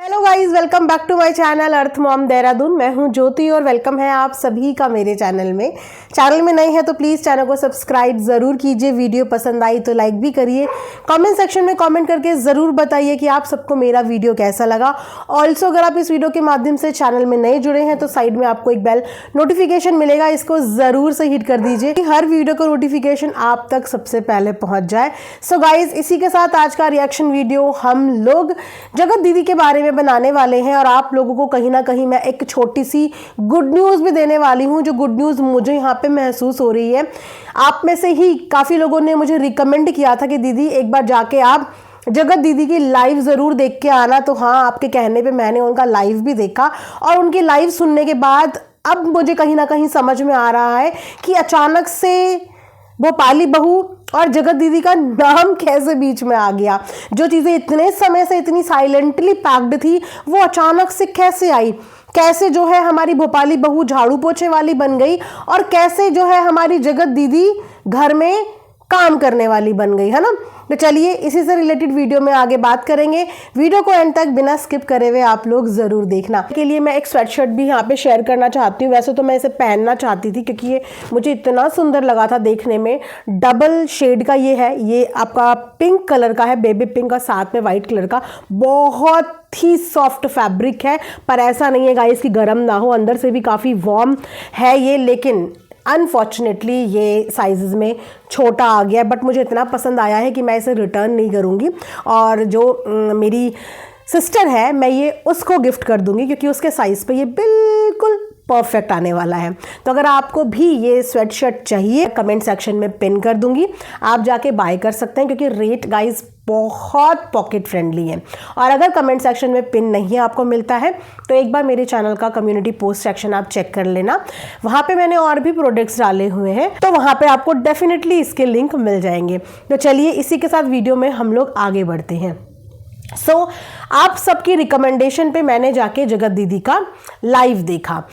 Hello guys, welcome back to my channel earth mom Dehradun. मैं हूं ज्योति और वेलकम है आप सभी का मेरे चैनल में। चैनल में नए हैं तो प्लीज़ चैनल को सब्सक्राइब ज़रूर कीजिए। वीडियो पसंद आई तो लाइक भी करिए। कमेंट सेक्शन में कमेंट करके ज़रूर बताइए कि आप सबको मेरा वीडियो कैसा लगा। ऑल्सो अगर आप इस वीडियो के माध्यम से चैनल में नए जुड़े हैं तो साइड में आपको एक बेल नोटिफिकेशन मिलेगा, इसको ज़रूर से हिट कर दीजिए कि हर वीडियो का नोटिफिकेशन आप तक सबसे पहले पहुँच जाए। सो गाइज, इसी के साथ आज का रिएक्शन वीडियो हम लोग जगत दीदी के बारे में बनाने वाले हैं और आप लोगों को कहीं ना कहीं मैं एक छोटी सी गुड न्यूज़ भी देने वाली हूं, जो गुड न्यूज़ मुझे यहाँ पे महसूस हो रही है। आप में से ही काफ़ी लोगों ने मुझे रिकमेंड किया था कि दीदी एक बार जाके आप जगत दीदी की लाइव ज़रूर देख के आना। तो हाँ, आपके कहने पे मैंने उनका लाइव भी देखा और उनकी लाइव सुनने के बाद अब मुझे कहीं ना कहीं समझ में आ रहा है कि अचानक से भोपाली बहू और जगत दीदी का नाम कैसे बीच में आ गया। जो चीज़ें इतने समय से इतनी साइलेंटली पैक्ड थी वो अचानक से कैसे आई। कैसे जो है हमारी भोपाली बहू झाड़ू पोछे वाली बन गई और कैसे जो है हमारी जगत दीदी घर में काम करने वाली बन गई, है ना। तो चलिए इसी से रिलेटेड वीडियो में आगे बात करेंगे। वीडियो को एंड तक बिना स्किप करे हुए आप लोग ज़रूर देखना। के लिए मैं एक स्वेटशर्ट भी यहाँ पे शेयर करना चाहती हूँ। वैसे तो मैं इसे पहनना चाहती थी क्योंकि ये मुझे इतना सुंदर लगा था देखने में। डबल शेड का ये है, ये आपका पिंक कलर का है, बेबी पिंक और साथ में वाइट कलर का। बहुत ही सॉफ्ट फैब्रिक है, पर ऐसा नहीं है गाइस कि गर्म ना हो, अंदर से भी काफ़ी वार्म है ये। लेकिन अनफॉर्चुनेटली ये साइज़ में छोटा आ गया, बट मुझे इतना पसंद आया है कि मैं इसे रिटर्न नहीं करूँगी। और जो मेरी सिस्टर है मैं ये उसको गिफ्ट कर दूँगी क्योंकि उसके साइज़ पे ये बिल्कुल परफेक्ट आने वाला है। तो अगर आपको भी ये स्वेटशर्ट चाहिए कमेंट सेक्शन में पिन कर दूंगी, आप जाके बाय कर सकते हैं क्योंकि रेट गाइस बहुत पॉकेट फ्रेंडली है। और अगर कमेंट सेक्शन में पिन नहीं आपको मिलता है तो एक बार मेरे चैनल का कम्युनिटी पोस्ट सेक्शन आप चेक कर लेना, वहाँ पे मैंने और भी प्रोडक्ट्स डाले हुए हैं तो वहाँ पे आपको डेफिनेटली इसके लिंक मिल जाएंगे। तो चलिए इसी के साथ वीडियो में हम लोग आगे बढ़ते हैं। आप सबकी रिकमेंडेशन पे मैंने जाके जगत दीदी का लाइव देखा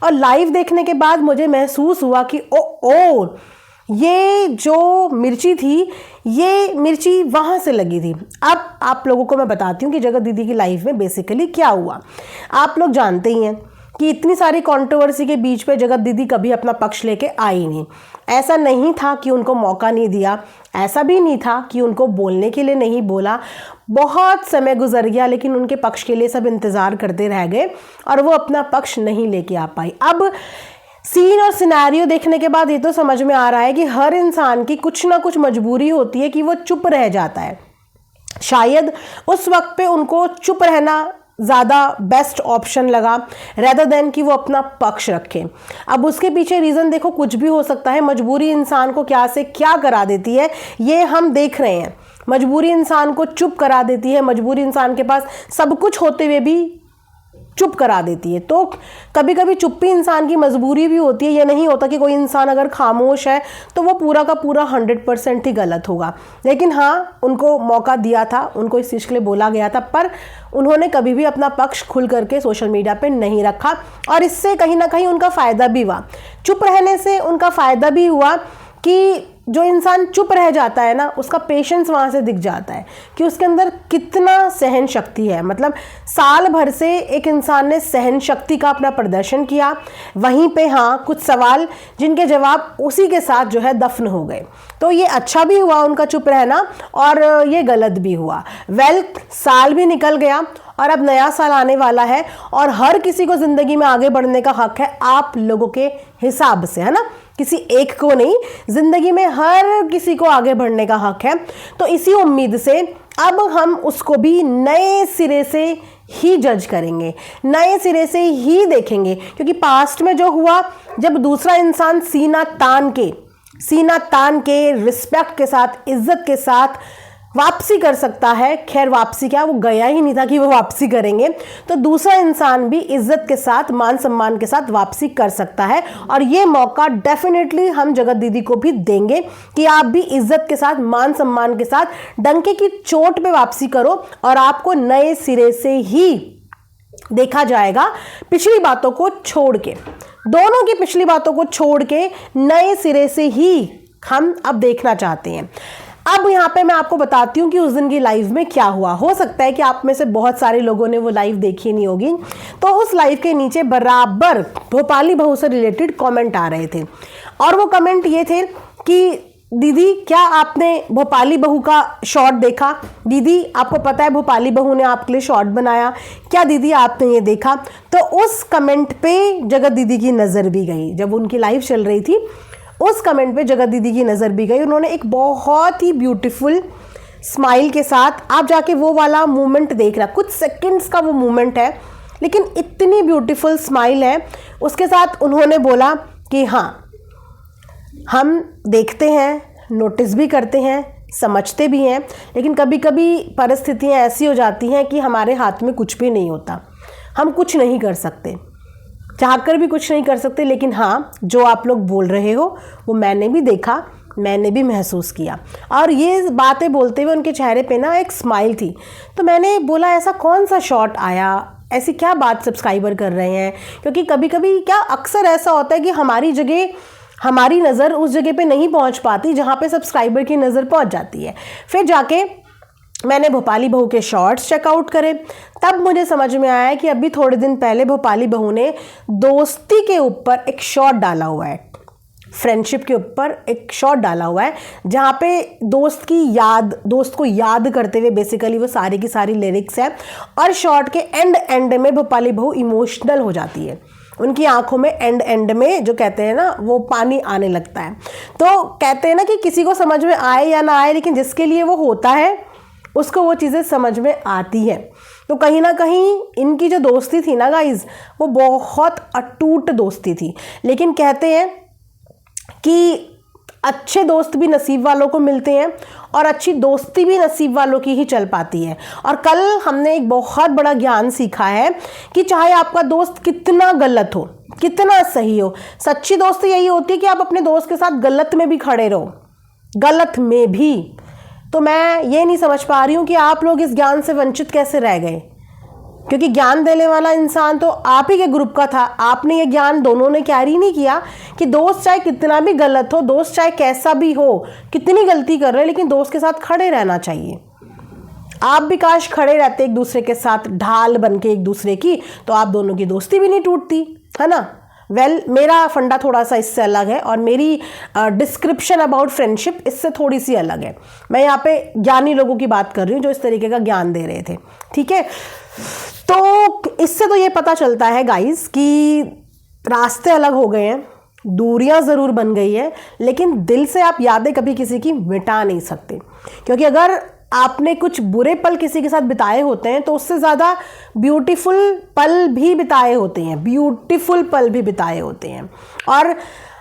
और लाइव देखने के बाद मुझे महसूस हुआ कि ओ ये जो मिर्ची थी ये मिर्ची वहाँ से लगी थी। अब आप लोगों को मैं बताती हूँ कि जगत दीदी की लाइव में बेसिकली क्या हुआ। आप लोग जानते ही हैं कि इतनी सारी कंट्रोवर्सी के बीच पे जगत दीदी कभी अपना पक्ष लेके आई नहीं। ऐसा नहीं था कि उनको मौका नहीं दिया, ऐसा भी नहीं था कि उनको बोलने के लिए नहीं बोला। बहुत समय गुजर गया लेकिन उनके पक्ष के लिए सब इंतज़ार करते रह गए और वो अपना पक्ष नहीं लेके आ पाई। अब सीन और सिनेरियो देखने के बाद ये तो समझ में आ रहा है कि हर इंसान की कुछ ना कुछ मजबूरी होती है कि वो चुप रह जाता है। शायद उस वक्त पे उनको चुप रहना ज़्यादा बेस्ट ऑप्शन लगा रेदर देन कि वो अपना पक्ष रखें। अब उसके पीछे रीज़न देखो कुछ भी हो सकता है। मजबूरी इंसान को क्या से क्या करा देती है ये हम देख रहे हैं। मजबूरी इंसान को चुप करा देती है, मजबूरी इंसान के पास सब कुछ होते हुए भी चुप करा देती है। तो कभी कभी चुप्पी इंसान की मजबूरी भी होती है। ये नहीं होता कि कोई इंसान अगर खामोश है तो वो पूरा का पूरा 100% ही गलत होगा। लेकिन हाँ, उनको मौका दिया था, उनको इस चीज़ के लिए बोला गया था, पर उन्होंने कभी भी अपना पक्ष खुल करके सोशल मीडिया पे नहीं रखा और इससे कहीं ना कहीं उनका फ़ायदा भी हुआ। चुप रहने से उनका फ़ायदा भी हुआ कि जो इंसान चुप रह जाता है ना उसका पेशेंस वहाँ से दिख जाता है कि उसके अंदर कितना सहन शक्ति है। मतलब साल भर से एक इंसान ने सहन शक्ति का अपना प्रदर्शन किया, वहीं पे हाँ कुछ सवाल जिनके जवाब उसी के साथ जो है दफन हो गए। तो ये अच्छा भी हुआ उनका चुप रहना और ये गलत भी हुआ। साल भी निकल गया और अब नया साल आने वाला है और हर किसी को ज़िंदगी में आगे बढ़ने का हक है आप लोगों के हिसाब से, है ना। किसी एक को नहीं, जिंदगी में हर किसी को आगे बढ़ने का हक है। तो इसी उम्मीद से अब हम उसको भी नए सिरे से ही जज करेंगे, नए सिरे से ही देखेंगे। क्योंकि पास्ट में जो हुआ, जब दूसरा इंसान सीना तान के रिस्पेक्ट के साथ, इज्जत के साथ वापसी कर सकता है, खैर वापसी क्या, वो गया ही नहीं था कि वो वापसी करेंगे, तो दूसरा इंसान भी इज्जत के साथ, मान सम्मान के साथ वापसी कर सकता है। और ये मौका डेफिनेटली हम जगत दीदी को भी देंगे कि आप भी इज्जत के साथ, मान सम्मान के साथ डंके की चोट पे वापसी करो और आपको नए सिरे से ही देखा जाएगा। पिछली बातों को छोड़ के, दोनों की पिछली बातों को छोड़ के नए सिरे से ही हम अब देखना चाहते हैं। अब यहाँ पे मैं आपको बताती हूँ कि उस दिन की लाइव में क्या हुआ। हो सकता है कि आप में से बहुत सारे लोगों ने वो लाइव देखी नहीं होगी। तो उस लाइव के नीचे बराबर भोपाली बहू से रिलेटेड कमेंट आ रहे थे और वो कमेंट ये थे कि दीदी क्या आपने भोपाली बहू का शॉर्ट देखा? दीदी आपको पता है भोपाली बहू ने आपके लिए शॉर्ट बनाया क्या? दीदी आपने ये देखा? तो उस कमेंट पे जगत दीदी की नज़र भी गई। जब उनकी लाइव चल रही थी उस कमेंट पे जगत दीदी की नज़र भी गई। उन्होंने एक बहुत ही ब्यूटीफुल स्माइल के साथ, आप जाके वो वाला मोमेंट देखना, कुछ सेकंड्स का वो मोमेंट है लेकिन इतनी ब्यूटीफुल स्माइल है, उसके साथ उन्होंने बोला कि हाँ हम देखते हैं, नोटिस भी करते हैं, समझते भी हैं, लेकिन कभी कभी परिस्थितियाँ ऐसी हो जाती हैं कि हमारे हाथ में कुछ भी नहीं होता, हम कुछ नहीं कर सकते, चाहकर भी कुछ नहीं कर सकते। लेकिन हाँ, जो आप लोग बोल रहे हो वो मैंने भी देखा, मैंने भी महसूस किया। और ये बातें बोलते हुए उनके चेहरे पे ना एक स्माइल थी। तो मैंने बोला ऐसा कौन सा शॉट आया, ऐसी क्या बात सब्सक्राइबर कर रहे हैं? क्योंकि कभी कभी क्या अक्सर ऐसा होता है कि हमारी नज़र उस जगह पे नहीं पहुंच पाती जहां पे सब्सक्राइबर की नज़र पहुंच जाती है। फिर जाके मैंने भोपाली बहू के शॉर्ट्स चेकआउट करे, तब मुझे समझ में आया कि अभी थोड़े दिन पहले भोपाली बहू ने दोस्ती के ऊपर एक शॉर्ट डाला हुआ है, फ्रेंडशिप के ऊपर एक शॉर्ट डाला हुआ है जहाँ पे दोस्त को याद करते हुए बेसिकली वो सारी की सारी लिरिक्स है। और शॉर्ट के एंड में भोपाली बहू इमोशनल हो जाती है, उनकी आंखों में एंड में जो कहते हैं ना वो पानी आने लगता है। तो कहते हैं ना कि किसी को समझ में आए या ना आए, लेकिन जिसके लिए वो होता है उसको वो चीज़ें समझ में आती है। तो कहीं ना कहीं इनकी जो दोस्ती थी ना गाइज, वो बहुत अटूट दोस्ती थी। लेकिन कहते हैं कि अच्छे दोस्त भी नसीब वालों को मिलते हैं और अच्छी दोस्ती भी नसीब वालों की ही चल पाती है। और कल हमने एक बहुत बड़ा ज्ञान सीखा है कि चाहे आपका दोस्त कितना गलत हो, कितना सही हो, सच्ची दोस्ती यही होती है कि आप अपने दोस्त के साथ गलत में भी खड़े रहो, गलत में भी। तो मैं ये नहीं समझ पा रही हूँ कि आप लोग इस ज्ञान से वंचित कैसे रह गए, क्योंकि ज्ञान देने वाला इंसान तो आप ही के ग्रुप का था। आपने ये ज्ञान दोनों ने कैरी नहीं किया कि दोस्त चाहे कितना भी गलत हो, दोस्त चाहे कैसा भी हो, कितनी गलती कर रहे, लेकिन दोस्त के साथ खड़े रहना चाहिए। आप भी काश खड़े रहते एक दूसरे के साथ, ढाल बन के एक दूसरे की, तो आप दोनों की दोस्ती भी नहीं टूटती, है ना। मेरा फंडा थोड़ा सा इससे अलग है और मेरी डिस्क्रिप्शन अबाउट फ्रेंडशिप इससे थोड़ी सी अलग है। मैं यहाँ पे ज्ञानी लोगों की बात कर रही हूँ जो इस तरीके का ज्ञान दे रहे थे, ठीक है। तो इससे तो ये पता चलता है गाइस कि रास्ते अलग हो गए हैं, दूरियां ज़रूर बन गई है, लेकिन दिल से आप यादें कभी किसी की मिटा नहीं सकते। क्योंकि अगर आपने कुछ बुरे पल किसी के साथ बिताए होते हैं तो उससे ज़्यादा ब्यूटीफुल पल भी बिताए होते हैं, ब्यूटीफुल पल भी बिताए होते हैं। और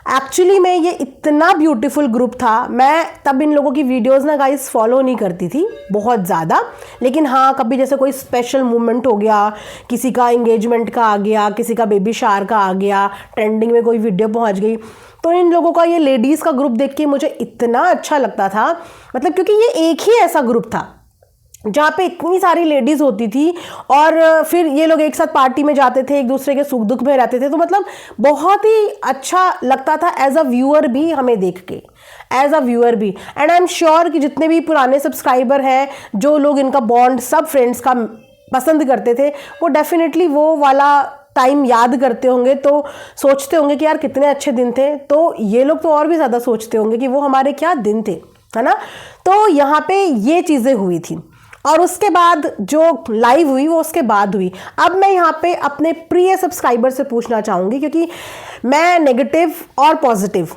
एक्चुअली में ये इतना ब्यूटीफुल ग्रुप था, मैं तब इन लोगों की वीडियोस ना गाइस फॉलो नहीं करती थी बहुत ज़्यादा, लेकिन हाँ कभी जैसे कोई स्पेशल मोमेंट हो गया, किसी का एंगेजमेंट का आ गया, किसी का बेबी शावर का आ गया, ट्रेंडिंग में कोई वीडियो पहुंच गई, तो इन लोगों का ये लेडीज़ का ग्रुप देख के मुझे इतना अच्छा लगता था। मतलब क्योंकि ये एक ही ऐसा ग्रुप था जहाँ पे इतनी सारी लेडीज़ होती थी और फिर ये लोग एक साथ पार्टी में जाते थे, एक दूसरे के सुख दुख में रहते थे। तो मतलब बहुत ही अच्छा लगता था एज अ व्यूअर भी, हमें देख के एज अ व्यूअर भी। एंड आई एम श्योर कि जितने भी पुराने सब्सक्राइबर हैं, जो लोग इनका बॉन्ड सब फ्रेंड्स का पसंद करते थे, वो डेफिनेटली वो वाला टाइम याद करते होंगे, तो सोचते होंगे कि यार कितने अच्छे दिन थे। तो ये लोग तो और भी ज़्यादा सोचते होंगे कि वो हमारे क्या दिन थे, है ना। तो यहाँ पे ये चीज़ें हुई थी और उसके बाद जो लाइव हुई वो उसके बाद हुई। अब मैं यहाँ पे अपने प्रिय सब्सक्राइबर से पूछना चाहूँगी, क्योंकि मैं नेगेटिव और पॉजिटिव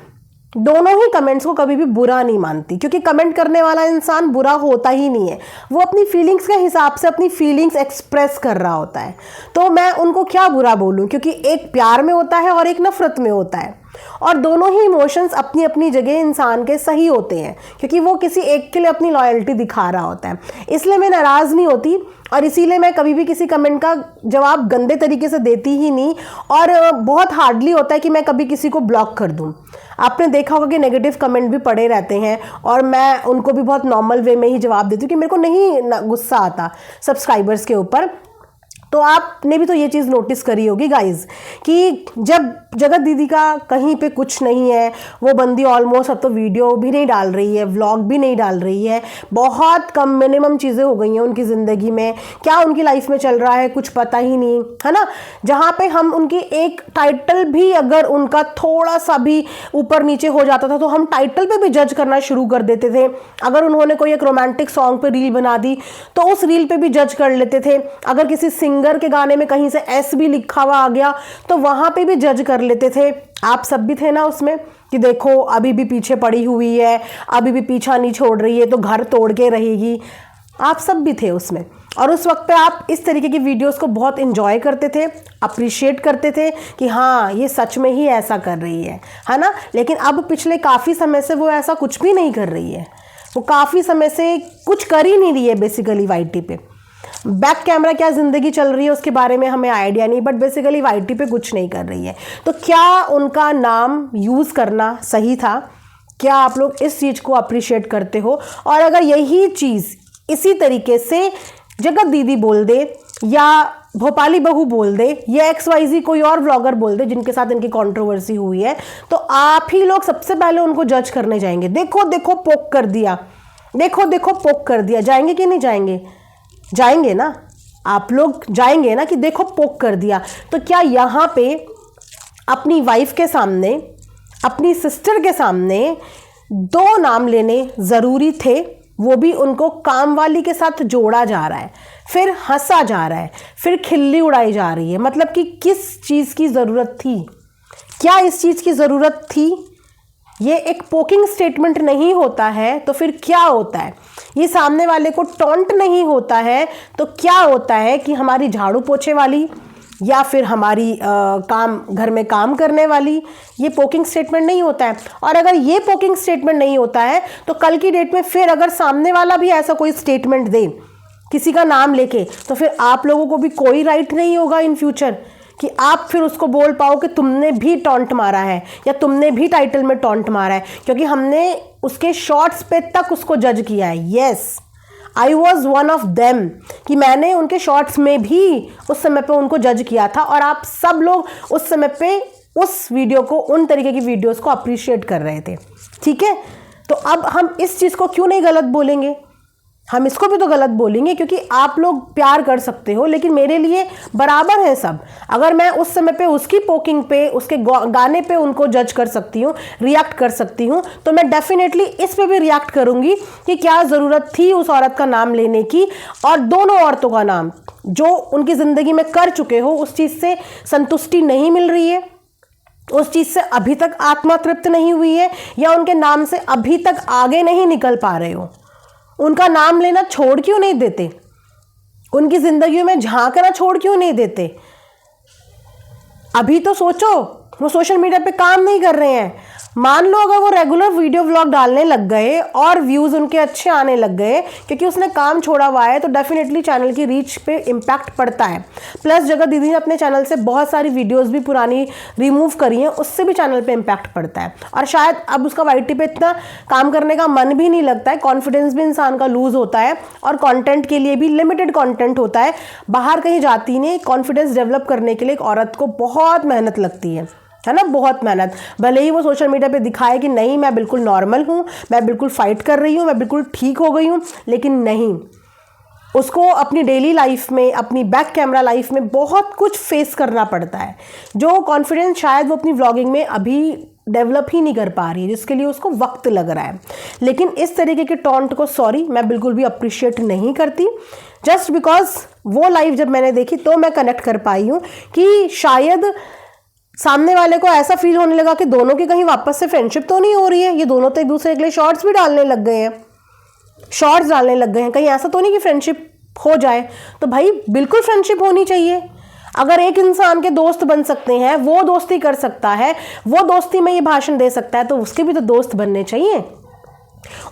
दोनों ही कमेंट्स को कभी भी बुरा नहीं मानती, क्योंकि कमेंट करने वाला इंसान बुरा होता ही नहीं है, वो अपनी फीलिंग्स के हिसाब से अपनी फीलिंग्स एक्सप्रेस कर रहा होता है। तो मैं उनको क्या बुरा बोलूं, क्योंकि एक प्यार में होता है और एक नफरत में होता है, और दोनों ही इमोशंस अपनी अपनी जगह इंसान के सही होते हैं, क्योंकि वो किसी एक के लिए अपनी लॉयल्टी दिखा रहा होता है। इसलिए मैं नाराज़ नहीं होती और इसीलिए मैं कभी भी किसी कमेंट का जवाब गंदे तरीके से देती ही नहीं, और बहुत हार्डली होता है कि मैं कभी किसी को ब्लॉक कर दूं। आपने देखा होगा कि नेगेटिव कमेंट भी पड़े रहते हैं और मैं उनको भी बहुत नॉर्मल वे में ही जवाब देती हूँ कि मेरे को नहीं गुस्सा आता सब्सक्राइबर्स के ऊपर। तो आपने भी तो ये चीज़ नोटिस करी होगी गाइज कि जब जगत दीदी का कहीं पे कुछ नहीं है, वो बंदी ऑलमोस्ट अब तो वीडियो भी नहीं डाल रही है, व्लॉग भी नहीं डाल रही है, बहुत कम मिनिमम चीज़ें हो गई हैं उनकी ज़िंदगी में, क्या उनकी लाइफ में चल रहा है कुछ पता ही नहीं है ना। जहाँ पे हम उनकी एक टाइटल भी अगर उनका थोड़ा सा भी ऊपर नीचे हो जाता था तो हम टाइटल पे भी जज करना शुरू कर देते थे। अगर उन्होंने कोई एक रोमांटिक सॉन्ग पे रील बना दी तो उस रील पे भी जज कर लेते थे। अगर किसी सिंगर के गाने में कहीं से एस भी लिखा हुआ आ गया तो वहां पे भी जज कर लेते थे। आप सब भी थे ना उसमें कि देखो अभी भी पीछे पड़ी हुई है, अभी भी पीछा नहीं छोड़ रही है तो घर तोड़ के रहेगी। आप सब भी थे उसमें, और उस वक्त पे आप इस तरीके की वीडियोस को बहुत एंजॉय करते थे, अप्रिशिएट करते थे कि हाँ ये सच में ही ऐसा कर रही है ना। लेकिन अब पिछले काफ़ी समय से वो ऐसा कुछ भी नहीं कर रही है, वो काफ़ी समय से कुछ कर ही नहीं रही है बेसिकली। वाईटी पे बैक कैमरा क्या ज़िंदगी चल रही है उसके बारे में हमें आइडिया नहीं, बट बेसिकली वाईटी पे कुछ नहीं कर रही है। तो क्या उनका नाम यूज़ करना सही था? क्या आप लोग इस चीज़ को अप्रिशिएट करते हो? और अगर यही चीज़ इसी तरीके से जगत दीदी बोल दे या भोपाली बहू बोल दे या XYZ कोई और व्लॉगर बोल दे जिनके साथ इनकी कंट्रोवर्सी हुई है, तो आप ही लोग सबसे पहले उनको जज करने जाएंगे। देखो देखो पोक कर दिया, देखो देखो पोक कर दिया। जाएंगे कि नहीं जाएंगे? जाएंगे ना, आप लोग जाएंगे ना कि देखो पोक कर दिया। तो क्या यहाँ पे अपनी वाइफ के सामने, अपनी सिस्टर के सामने 2 नाम लेने ज़रूरी थे? वो भी उनको काम वाली के साथ जोड़ा जा रहा है, फिर हंसा जा रहा है, फिर खिल्ली उड़ाई जा रही है। मतलब कि किस चीज़ की ज़रूरत थी? क्या इस चीज़ की ज़रूरत थी? ये एक पोकिंग स्टेटमेंट नहीं होता है तो फिर क्या होता है? ये सामने वाले को टॉन्ट नहीं होता है तो क्या होता है कि हमारी झाड़ू पोछे वाली या फिर हमारी काम घर में काम करने वाली, ये पोकिंग स्टेटमेंट नहीं होता है। और अगर ये पोकिंग स्टेटमेंट नहीं होता है तो कल की डेट में फिर अगर सामने वाला भी ऐसा कोई स्टेटमेंट दे किसी का नाम लेके, तो फिर आप लोगों को भी कोई राइट नहीं होगा इन फ्यूचर कि आप फिर उसको बोल पाओ कि तुमने भी टॉन्ट मारा है या तुमने भी टाइटल में टॉन्ट मारा है, क्योंकि हमने उसके शॉर्ट्स पे तक उसको जज किया है। Yes, I was one of them कि मैंने उनके शॉर्ट्स में भी उस समय पे उनको जज किया था, और आप सब लोग उस समय पे उस वीडियो को, उन तरीके की वीडियोस को अप्रिशिएट कर रहे थे। ठीक है, तो अब हम इस चीज़ को क्यों नहीं गलत बोलेंगे? हम इसको भी तो गलत बोलेंगे, क्योंकि आप लोग प्यार कर सकते हो लेकिन मेरे लिए बराबर है सब। अगर मैं उस समय पे उसकी पोकिंग पे, उसके गाने पे उनको जज कर सकती हूँ, रिएक्ट कर सकती हूँ, तो मैं डेफिनेटली इस पे भी रिएक्ट करूँगी कि क्या ज़रूरत थी उस औरत का नाम लेने की। और दोनों औरतों का नाम जो उनकी ज़िंदगी में कर चुके हो, उस चीज़ से संतुष्टि नहीं मिल रही है, उस चीज़ से अभी तक आत्मा तृप्त नहीं हुई है, या उनके नाम से अभी तक आगे नहीं निकल पा रहे हो, उनका नाम लेना छोड़ क्यों नहीं देते? उनकी जिंदगी में झांकना छोड़ क्यों नहीं देते? अभी तो सोचो, वो सोशल मीडिया पे काम नहीं कर रहे हैं। मान लो अगर वो रेगुलर वीडियो व्लॉग डालने लग गए और व्यूज़ उनके अच्छे आने लग गए क्योंकि उसने काम छोड़ा हुआ है, तो डेफिनेटली चैनल की रीच पे इम्पैक्ट पड़ता है। प्लस जगत दीदी ने अपने चैनल से बहुत सारी वीडियोस भी पुरानी रिमूव करी हैं, उससे भी चैनल पे इम्पैक्ट पड़ता है। और शायद अब उसका वाईटी पे इतना काम करने का मन भी नहीं लगता है, कॉन्फिडेंस भी इंसान का लूज़ होता है, और कॉन्टेंट के लिए भी लिमिटेड कॉन्टेंट होता है। बाहर कहीं जाती नहीं, कॉन्फिडेंस डेवलप करने के लिए एक औरत को बहुत मेहनत लगती है ना, बहुत मेहनत। भले ही वो सोशल मीडिया पे दिखाए कि नहीं मैं बिल्कुल नॉर्मल हूँ, मैं बिल्कुल फाइट कर रही हूँ, मैं बिल्कुल ठीक हो गई हूँ, लेकिन नहीं, उसको अपनी डेली लाइफ में, अपनी बैक कैमरा लाइफ में बहुत कुछ फेस करना पड़ता है, जो कॉन्फिडेंस शायद वो अपनी व्लॉगिंग में अभी डेवलप ही नहीं कर पा रही है, जिसके लिए उसको वक्त लग रहा है। लेकिन इस तरीके के टॉन्ट को, सॉरी, मैं बिल्कुल भी अप्रिशिएट नहीं करती। जस्ट बिकॉज वो लाइव जब मैंने देखी तो मैं कनेक्ट कर पाई हूँ कि शायद सामने वाले को ऐसा फील होने लगा कि दोनों की कहीं वापस से फ्रेंडशिप तो नहीं हो रही है, ये दोनों तो एक दूसरे के लिए शॉर्ट्स भी डालने लग गए हैं, शॉर्ट्स डालने लग गए हैं, कहीं ऐसा तो नहीं कि फ्रेंडशिप हो जाए। तो भाई बिल्कुल फ्रेंडशिप होनी चाहिए। अगर एक इंसान के दोस्त बन सकते हैं, वो दोस्ती कर सकता है, वो दोस्ती में ये भाषण दे सकता है, तो उसके भी तो दोस्त बनने चाहिए।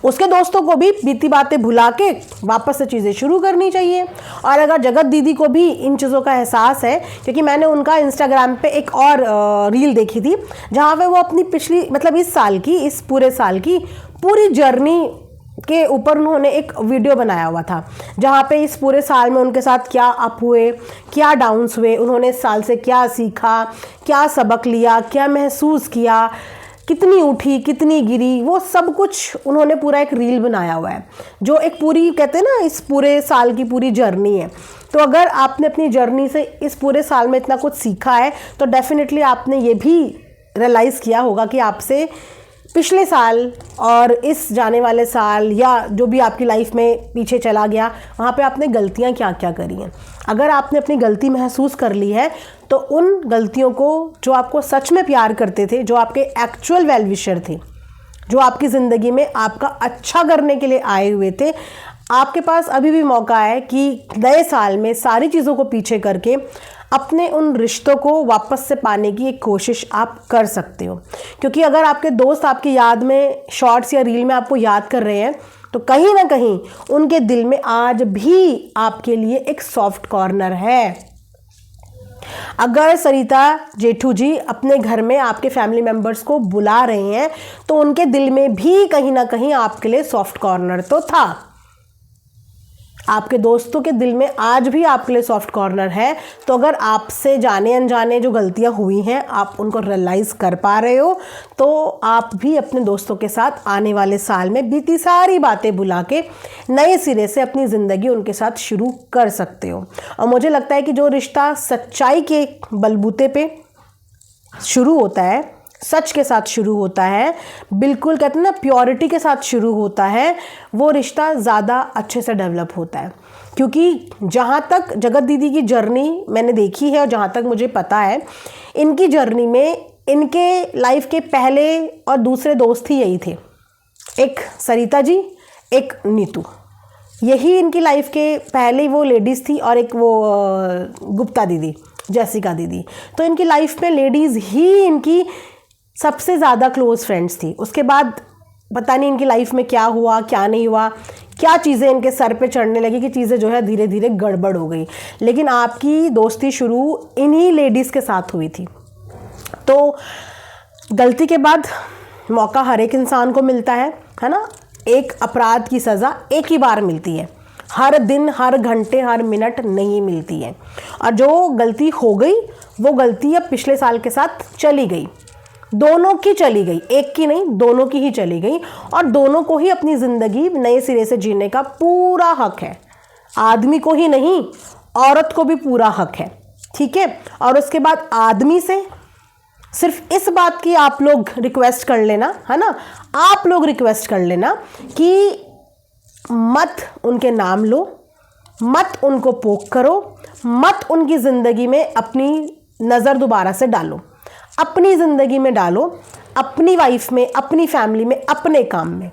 उसके दोस्तों को भी बीती बातें भुला के वापस से चीज़ें शुरू करनी चाहिए। और अगर जगत दीदी को भी इन चीज़ों का एहसास है, क्योंकि मैंने उनका इंस्टाग्राम पे एक और रील देखी थी जहाँ पे वो अपनी पिछली, मतलब इस साल की, इस पूरे साल की पूरी जर्नी के ऊपर उन्होंने एक वीडियो बनाया हुआ था, जहाँ पे इस पूरे साल में उनके साथ क्या अप हुए, क्या डाउन्स हुए, उन्होंने इस साल से क्या सीखा, क्या सबक लिया, क्या महसूस किया, कितनी उठी, कितनी गिरी, वो सब कुछ उन्होंने पूरा एक रील बनाया हुआ है, जो एक पूरी कहते हैं ना इस पूरे साल की पूरी जर्नी है। तो अगर आपने अपनी जर्नी से इस पूरे साल में इतना कुछ सीखा है तो डेफिनेटली आपने ये भी रियलाइज़ किया होगा कि आपसे पिछले साल और इस जाने वाले साल या जो भी आपकी लाइफ में पीछे चला गया, वहाँ पे आपने गलतियाँ क्या क्या करी हैं। अगर आपने अपनी गलती महसूस कर ली है तो उन गलतियों को, जो आपको सच में प्यार करते थे, जो आपके एक्चुअल वेल विशर थे, जो आपकी ज़िंदगी में आपका अच्छा करने के लिए आए हुए थे, आपके पास अभी भी मौका है कि नए साल में सारी चीज़ों को पीछे करके अपने उन रिश्तों को वापस से पाने की एक कोशिश आप कर सकते हो। क्योंकि अगर आपके दोस्त आपकी याद में शॉर्ट्स या रील में आपको याद कर रहे हैं तो कहीं ना कहीं उनके दिल में आज भी आपके लिए एक सॉफ्ट कॉर्नर है। अगर सरिता जेठू जी अपने घर में आपके फैमिली मेंबर्स को बुला रहे हैं तो उनके दिल में भी कहीं ना कहीं आपके लिए सॉफ्ट कॉर्नर तो था। आपके दोस्तों के दिल में आज भी आपके लिए सॉफ्ट कॉर्नर है। तो अगर आपसे जाने अनजाने जो गलतियां हुई हैं आप उनको रियलाइज़ कर पा रहे हो तो आप भी अपने दोस्तों के साथ आने वाले साल में बीती सारी बातें भुला के नए सिरे से अपनी ज़िंदगी उनके साथ शुरू कर सकते हो। और मुझे लगता है कि जो रिश्ता सच्चाई के बलबूते पे शुरू होता है, सच के साथ शुरू होता है, बिल्कुल कहते हैं ना प्योरिटी के साथ शुरू होता है, वो रिश्ता ज़्यादा अच्छे से डेवलप होता है। क्योंकि जहाँ तक जगत दीदी की जर्नी मैंने देखी है और जहाँ तक मुझे पता है, इनकी जर्नी में इनके लाइफ के पहले और दूसरे दोस्त ही यही थे, एक सरिता जी, एक नीतू। यही इनकी लाइफ के पहले वो लेडीज़ थी और एक वो गुप्ता दीदी, जैसिका दीदी। तो इनकी लाइफ में लेडीज़ ही इनकी सबसे ज़्यादा क्लोज़ फ्रेंड्स थी। उसके बाद पता नहीं इनकी लाइफ में क्या हुआ, क्या नहीं हुआ, क्या चीज़ें इनके सर पे चढ़ने लगी कि चीज़ें जो है धीरे धीरे गड़बड़ हो गई। लेकिन आपकी दोस्ती शुरू इन्हीं लेडीज़ के साथ हुई थी। तो गलती के बाद मौका हर एक इंसान को मिलता है ना। एक अपराध की सज़ा एक ही बार मिलती है, हर दिन, हर घंटे, हर मिनट नहीं मिलती है। और जो गलती हो गई वो गलती अब पिछले साल के साथ चली गई, दोनों की चली गई, एक की नहीं, दोनों की ही चली गई। और दोनों को ही अपनी ज़िंदगी नए सिरे से जीने का पूरा हक है। आदमी को ही नहीं, औरत को भी पूरा हक है, ठीक है। और उसके बाद आदमी से सिर्फ इस बात की आप लोग रिक्वेस्ट कर लेना, है ना, आप लोग रिक्वेस्ट कर लेना कि मत उनके नाम लो, मत उनको पोक करो, मत उनकी ज़िंदगी में अपनी नज़र दोबारा से डालो, अपनी ज़िंदगी में डालो, अपनी वाइफ में, अपनी फैमिली में, अपने काम में।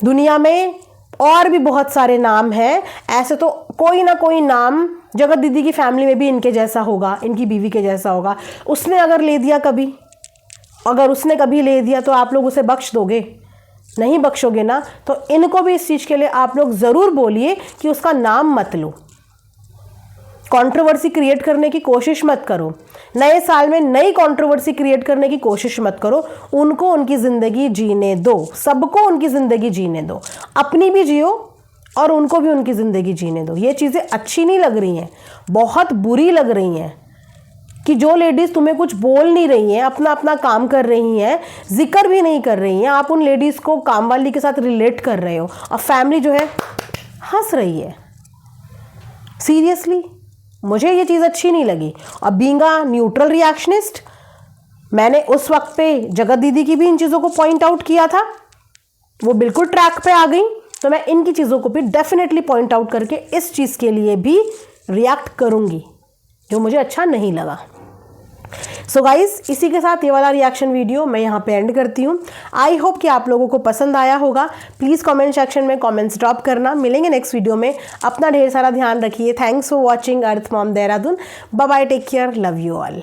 दुनिया में और भी बहुत सारे नाम हैं, ऐसे तो कोई ना कोई नाम जगत दीदी की फैमिली में भी इनके जैसा होगा, इनकी बीवी के जैसा होगा। उसने अगर ले दिया कभी, अगर उसने कभी ले दिया तो आप लोग उसे बख्श दोगे? नहीं बख्शोगे ना। तो इनको भी इस चीज़ के लिए आप लोग ज़रूर बोलिए कि उसका नाम मत लो, कंट्रोवर्सी क्रिएट करने की कोशिश मत करो, नए साल में नई कंट्रोवर्सी क्रिएट करने की कोशिश मत करो। उनको उनकी ज़िंदगी जीने दो, सबको उनकी ज़िंदगी जीने दो, अपनी भी जियो और उनको भी उनकी ज़िंदगी जीने दो। ये चीज़ें अच्छी नहीं लग रही हैं, बहुत बुरी लग रही हैं कि जो लेडीज़ तुम्हें कुछ बोल नहीं रही हैं, अपना अपना काम कर रही हैं, जिक्र भी नहीं कर रही हैं, आप उन लेडीज़ को काम वाली के साथ रिलेट कर रहे हो और फैमिली जो है हंस रही है। सीरियसली मुझे ये चीज़ अच्छी नहीं लगी। और बीइंग अ न्यूट्रल रिएक्शनिस्ट, मैंने उस वक्त पे जगत दीदी की भी इन चीज़ों को पॉइंट आउट किया था, वो बिल्कुल ट्रैक पे आ गई, तो मैं इनकी चीज़ों को भी डेफिनेटली पॉइंट आउट करके इस चीज़ के लिए भी रिएक्ट करूँगी जो मुझे अच्छा नहीं लगा। सो गाइज, इसी के साथ ये वाला रिएक्शन वीडियो मैं यहाँ पे एंड करती हूँ। आई होप कि आप लोगों को पसंद आया होगा। प्लीज़ कमेंट सेक्शन में कमेंट्स ड्रॉप करना। मिलेंगे नेक्स्ट वीडियो में। अपना ढेर सारा ध्यान रखिए। Thanks for watching earth mom Dehradun. Bye bye, take care, love you all.